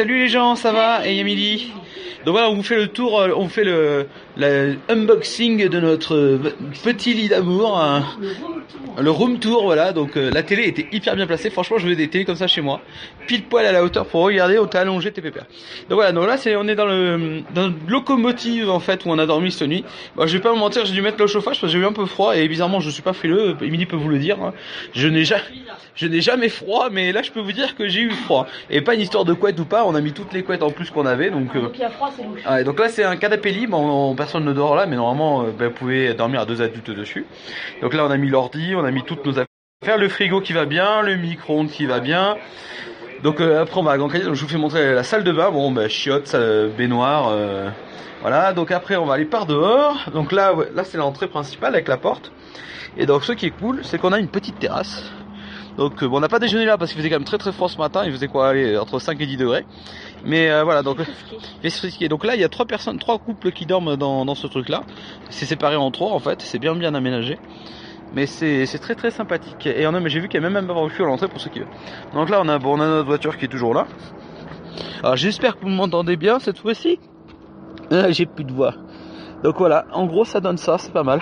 salut les gens, ça va? Et Emily. Donc voilà, on vous fait le tour, on fait le unboxing de notre petit lit d'amour, le room tour, voilà. Donc la télé était hyper bien placée, franchement je veux des télés comme ça chez moi, pile poil à la hauteur pour regarder, on t'a allongé tes pépères. Donc voilà, donc là on est dans une locomotive en fait où on a dormi cette nuit. Bon, je vais pas me mentir, j'ai dû mettre le chauffage parce que j'ai eu un peu froid et bizarrement je suis pas frileux, Emily peut vous le dire, hein. Je n'ai jamais froid, mais là je peux vous dire que j'ai eu froid. Et pas une histoire de couette ou pas, on a mis toutes les couettes en plus qu'on avait, donc il y a froid, c'est louche. ouais, donc là c'est un canapé libre, personne ne dort là, mais normalement vous pouvez dormir à 2 adultes dessus. Donc là on a mis l'ordi, on a mis toutes nos affaires, le frigo qui va bien, le micro-ondes qui va bien. Donc après on va à Grand Canyon, donc je vous fais montrer la salle de bain, chiottes, baignoire, voilà. Donc après on va aller par dehors, donc là c'est l'entrée principale avec la porte. Et donc ce qui est cool, c'est qu'on a une petite terrasse. Donc on n'a pas déjeuné là parce qu'il faisait quand même très froid ce matin, il faisait quoi, allez, entre 5 et 10 degrés. Mais voilà, donc donc là il y a trois couples qui dorment dans ce truc là. C'est séparé en trois en fait, c'est bien aménagé. Mais c'est très sympathique. Et j'ai vu qu'il y a même un barbecue à l'entrée pour ceux qui veulent. Donc là on a notre voiture qui est toujours là. Alors j'espère que vous m'entendez bien cette fois-ci. J'ai plus de voix. Donc voilà, en gros ça donne ça, c'est pas mal.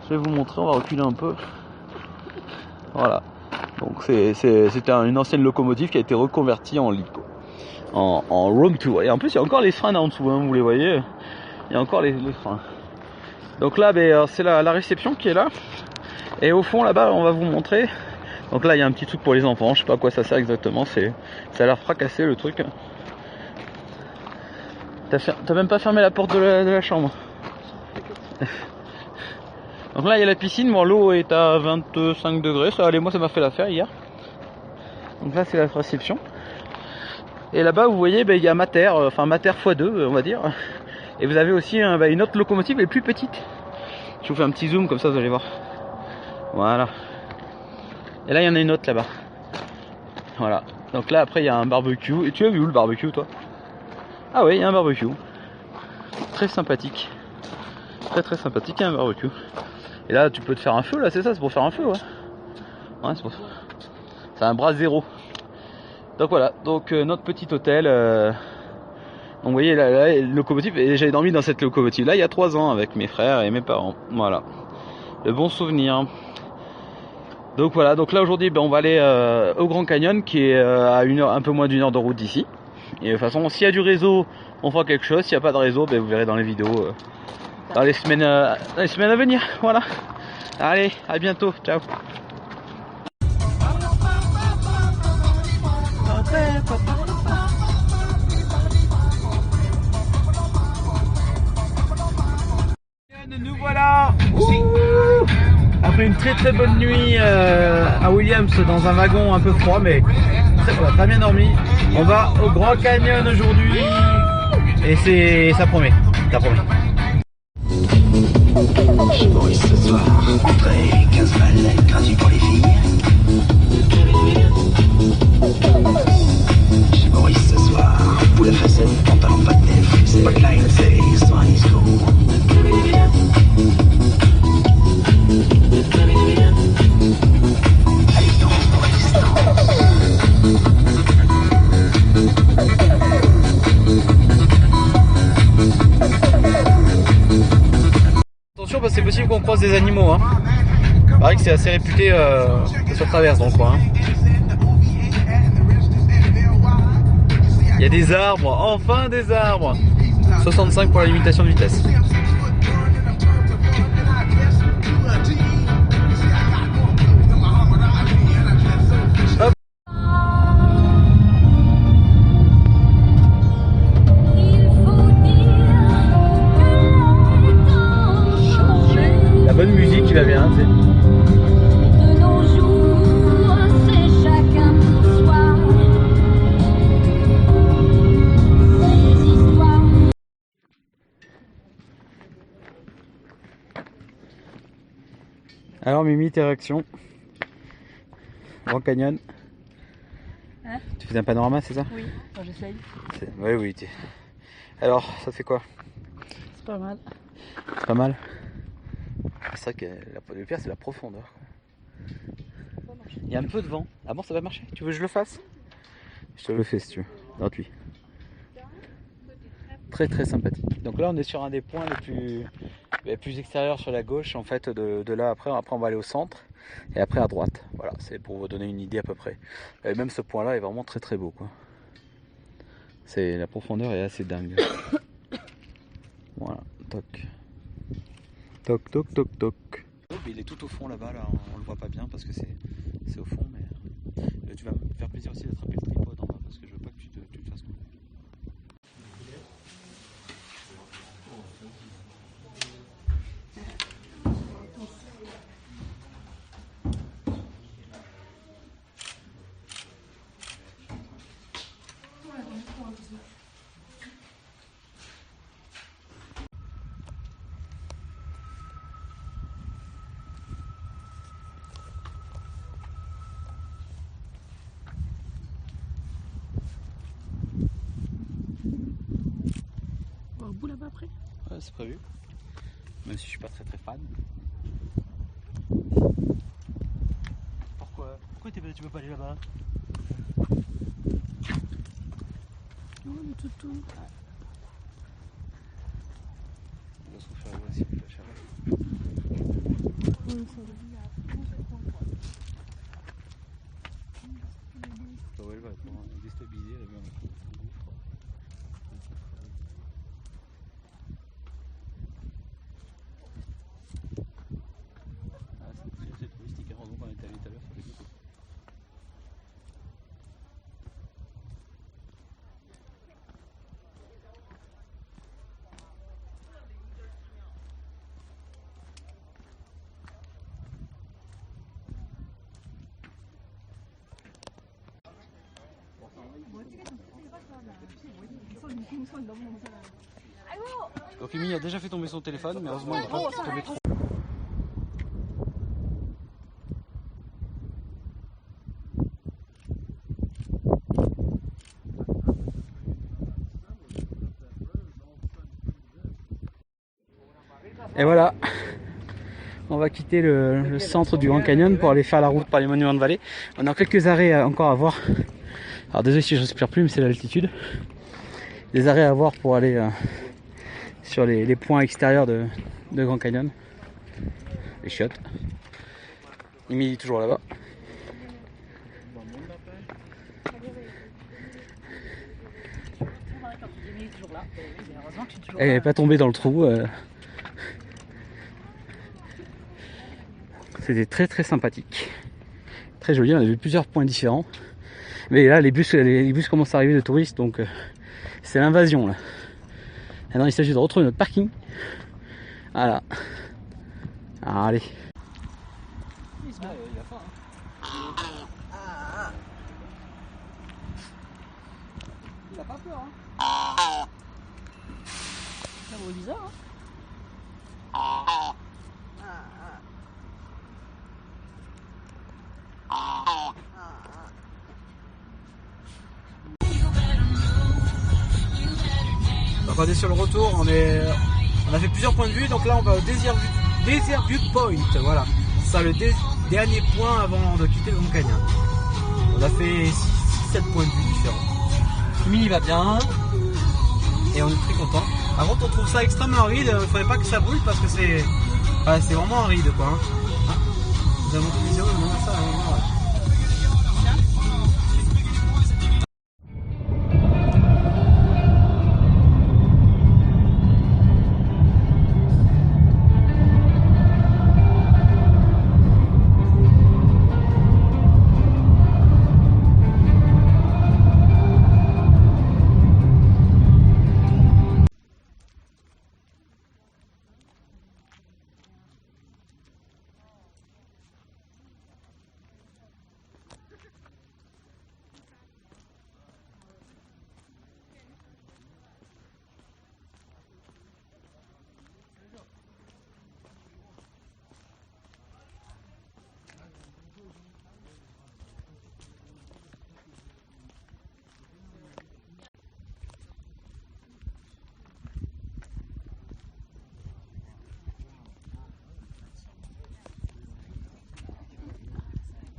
Je vais vous montrer, on va reculer un peu. Voilà. Donc c'était une ancienne locomotive qui a été reconvertie en lit, en room tour. Et en plus il y a encore les freins en dessous, hein, vous les voyez. Il y a encore les freins. Donc là c'est la réception qui est là. Et au fond là-bas on va vous montrer. Donc là il y a un petit truc pour les enfants, je sais pas à quoi ça sert exactement, ça a l'air fracassé le truc. T'as même pas fermé la porte de la chambre. Donc là il y a la piscine, bon l'eau est à 25 degrés, ça allait, moi ça m'a fait l'affaire hier. Donc là c'est la réception. Et là-bas vous voyez il y a Mater, enfin Mater x2 on va dire. Et vous avez aussi une autre locomotive, elle est plus petite. Je vous fais un petit zoom comme ça vous allez voir. Voilà. Et là il y en a une autre là-bas. Voilà. Donc là après il y a un barbecue. Et tu as vu où le barbecue toi? Ah oui il y a un barbecue. Très sympathique. Très sympathique, il y a un barbecue. Et là tu peux te faire un feu là, c'est ça, c'est pour faire un feu, ouais. Ouais, c'est un bras zéro. Donc voilà, donc notre petit hôtel. Donc vous voyez là locomotive, et j'avais dormi dans cette locomotive là il y a 3 ans avec mes frères et mes parents. Voilà. Le bon souvenir. Donc voilà, donc là aujourd'hui on va aller au Grand Canyon qui est à un peu moins d'1 heure de route d'ici. Et de toute façon s'il y a du réseau, on fera quelque chose. S'il n'y a pas de réseau, vous verrez dans les vidéos dans les semaines à venir. Voilà. Allez, à bientôt, ciao. Nous voilà. Après une très bonne nuit à Williams dans un wagon un peu froid, mais on a très bien dormi. On va au Grand Canyon aujourd'hui et ça promet. Chez Maurice ce soir, entrée 15 balles, gratuit pour les filles. Chez Maurice ce soir, poule à facettes, pantalon pas de nef, spotlight, c'est soin disco. Allez, non, Maurice, Attention parce que c'est possible qu'on croise des animaux, hein. Il paraît que c'est assez réputé sur traverse dans le coin, hein. Il y a des arbres, enfin des arbres. 65 pour la limitation de vitesse. Hop. La bonne musique qui va bien, tu sais. Alors Mimi, tes réactions? Grand Canyon. Hein? Tu fais un panorama, c'est ça? Oui, enfin, j'essaye. Oui. Alors, ça fait quoi? C'est pas mal. C'est pas mal? C'est vrai que le pire c'est la profondeur. Il y a un peu de vent. Ah bon, ça va marcher? Tu veux que je le fasse? Je te le fais si tu veux. gratuit. Très très sympathique. Donc là on est sur un des points les plus extérieurs sur la gauche en fait de là après on va aller au centre et après à droite. Voilà, c'est pour vous donner une idée à peu près. Et même ce point là est vraiment très très beau quoi. C'est la profondeur est assez dingue. Voilà, toc. Toc toc toc toc. Il est tout au fond là-bas, là, on le voit pas bien parce que c'est au fond mais tu vas me faire plaisir aussi d'attraper le tripode en bas parce que je veux pas que tu te fasses couper. On va au bout là-bas après. Ouais, c'est prévu. Même si je suis pas très très fan. Pourquoi tu veux pas aller là-bas? Oh le toutou. On va se refaire là aussi, la charrette. Bah ouais, elle va être déstabilisée, elle a vu un gouffre. Ah, c'est touristique, heureusement qu'on est allé tout à l'heure sur les côtés. Donc Emilie a déjà fait tomber son téléphone, mais heureusement il n'est pas tombé trop. Et voilà, on va quitter le centre du Grand Canyon pour aller faire la route par les monuments de vallée. On a quelques arrêts encore à voir. Alors désolé si je respire plus, mais c'est l'altitude. Des arrêts à voir pour aller sur les points extérieurs de Grand Canyon. Les chiottes. Emilie est toujours là-bas. Elle n'est pas tombée dans le trou. C'était très très sympathique. Très joli, on a vu plusieurs points différents. Mais là les bus commencent à arriver de touristes, donc c'est l'invasion là. Maintenant il s'agit de retrouver notre parking. Voilà. Alors, allez. Il a faim, hein. Il a pas peur, hein. Ça vaut bizarre, hein. Donc on est sur le retour, on a fait plusieurs points de vue, donc là on va au Desert Viewpoint, voilà. C'est ça le dernier point avant de quitter le Grand Canyon. On a fait 6-7 points de vue différents. Emilie va bien et on est très content. Par contre on trouve ça extrêmement aride, il ne faudrait pas que ça brûle parce que c'est vraiment aride quoi. Hein. Ah, nous avons tout visé, on demande ça. Voilà.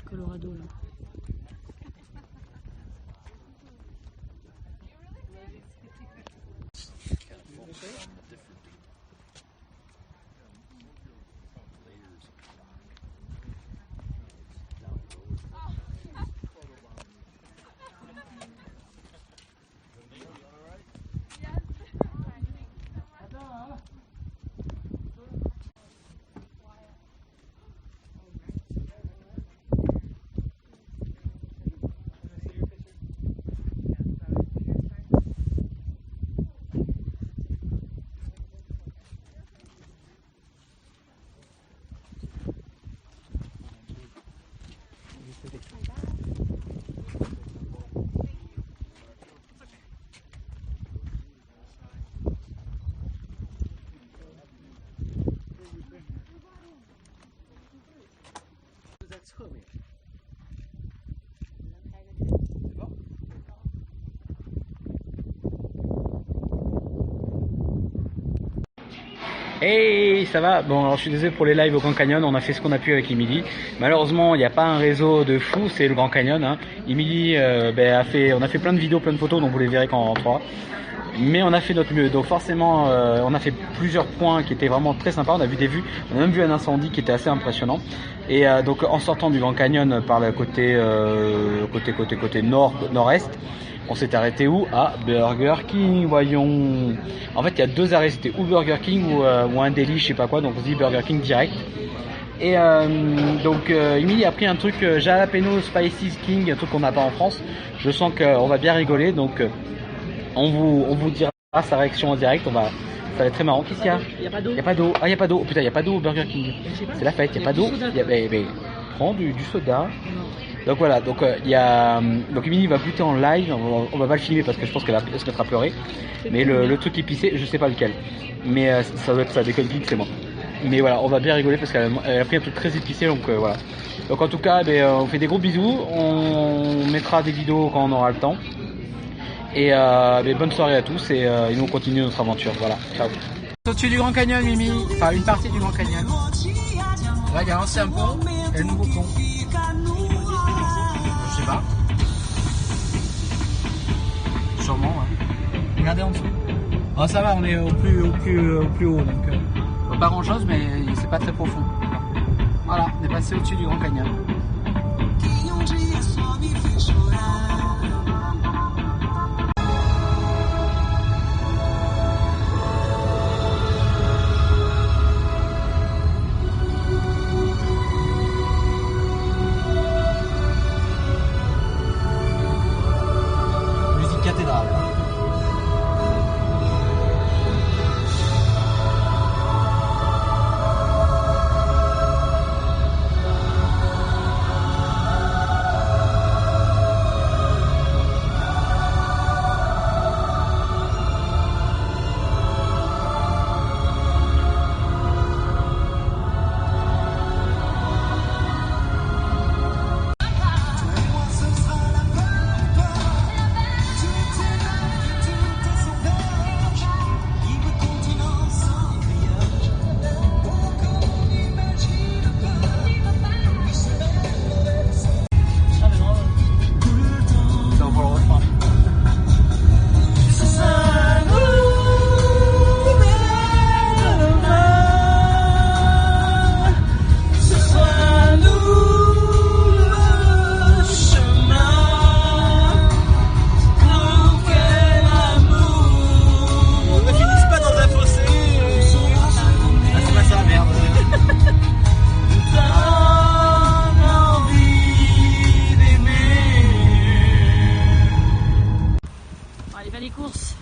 Colorado là. Hey, ça va? Bon, alors je suis désolé pour les lives au Grand Canyon, on a fait ce qu'on a pu avec Emily. Malheureusement, il n'y a pas un réseau de fou, c'est le Grand Canyon. Hein. Emily on a fait plein de vidéos, plein de photos, donc vous les verrez quand on rentrera. Mais on a fait notre mieux, donc forcément, on a fait plusieurs points qui étaient vraiment très sympas. On a vu des vues, on a même vu un incendie qui était assez impressionnant. Et donc en sortant du Grand Canyon par le côté nord-est, on s'est arrêté où? À Burger King, voyons. En fait, il y a deux arrêts, c'était ou Burger King ou un deli, je sais pas quoi, donc on se dit Burger King direct. Et donc Emily a pris un truc jalapeno spicy king, un truc qu'on n'a pas en France. Je sens qu'on va bien rigoler, donc on vous dira sa réaction en direct. Ça va être très marrant. Qu'est-ce qu'il y a? Il n'y a pas d'eau. Il n'y a pas d'eau. Ah, il n'y a pas d'eau. Putain, il n'y a pas d'eau au Burger King. C'est la fête, il n'y a pas d'eau. Prends du soda. Non. Donc voilà, donc Emily va goûter en live, on va pas le filmer parce que je pense qu'elle va se mettre à pleurer. Mais le truc épicé, je sais pas lequel. Mais ça doit être ça, des conneries, c'est moi. Mais voilà, on va bien rigoler parce qu'elle a pris un truc très épicé, donc voilà. Donc en tout cas, on fait des gros bisous, on mettra des vidéos quand on aura le temps. Et bonne soirée à tous et nous on continue notre aventure, voilà, ciao. Au-dessus du Grand Canyon, Mimi, enfin une partie du Grand Canyon. Là il y a l'ancien pont et le nouveau pont. Je sais pas. Sûrement, ouais. Regardez en dessous. Oh, ça va, on est au plus haut, donc pas grand chose, mais c'est pas très profond. Voilà, on est passé au-dessus du Grand Canyon. Cathédrale.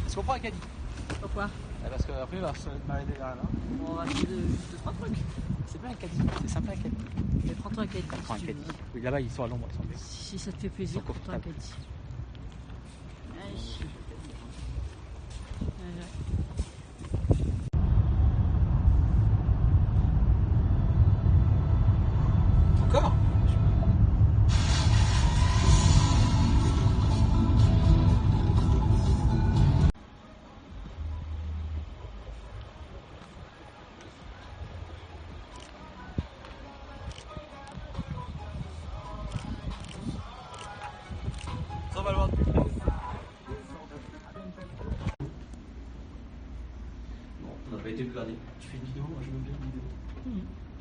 Est-ce qu'on prend un caddie? Pourquoi? Parce qu'après il va se balader derrière là. On va acheter juste 3 trucs. C'est pas un caddie, c'est sympa un caddie. Mais prends-toi un caddie. Prends un si tu caddie. veux. Oui, là-bas ils sont à l'ombre, ils sont bien. Si ça te fait plaisir, Ils sont prends-toi un caddie. Allez. Encore? pas été regardé. Tu fais une vidéo, moi je veux bien une vidéo.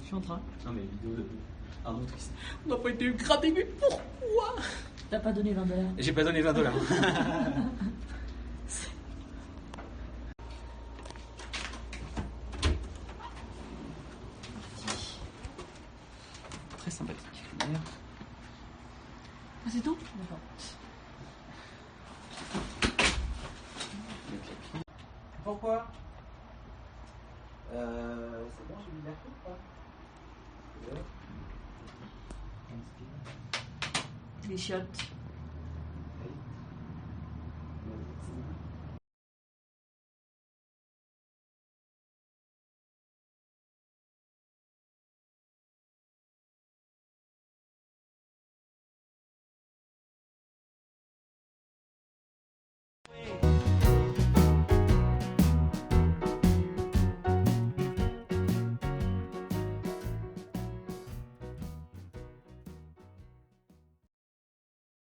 Je suis en train. Non mais vidéo de Arnaud Triste. On n'a pas été gradé, mais pourquoi? T'as pas donné 20 $. J'ai pas donné 20 $. Très sympathique. D'ailleurs. Ah, c'est tout? D'accord. Pourquoi c'est bon, j'ai mis l'air ou pas? Les chiottes.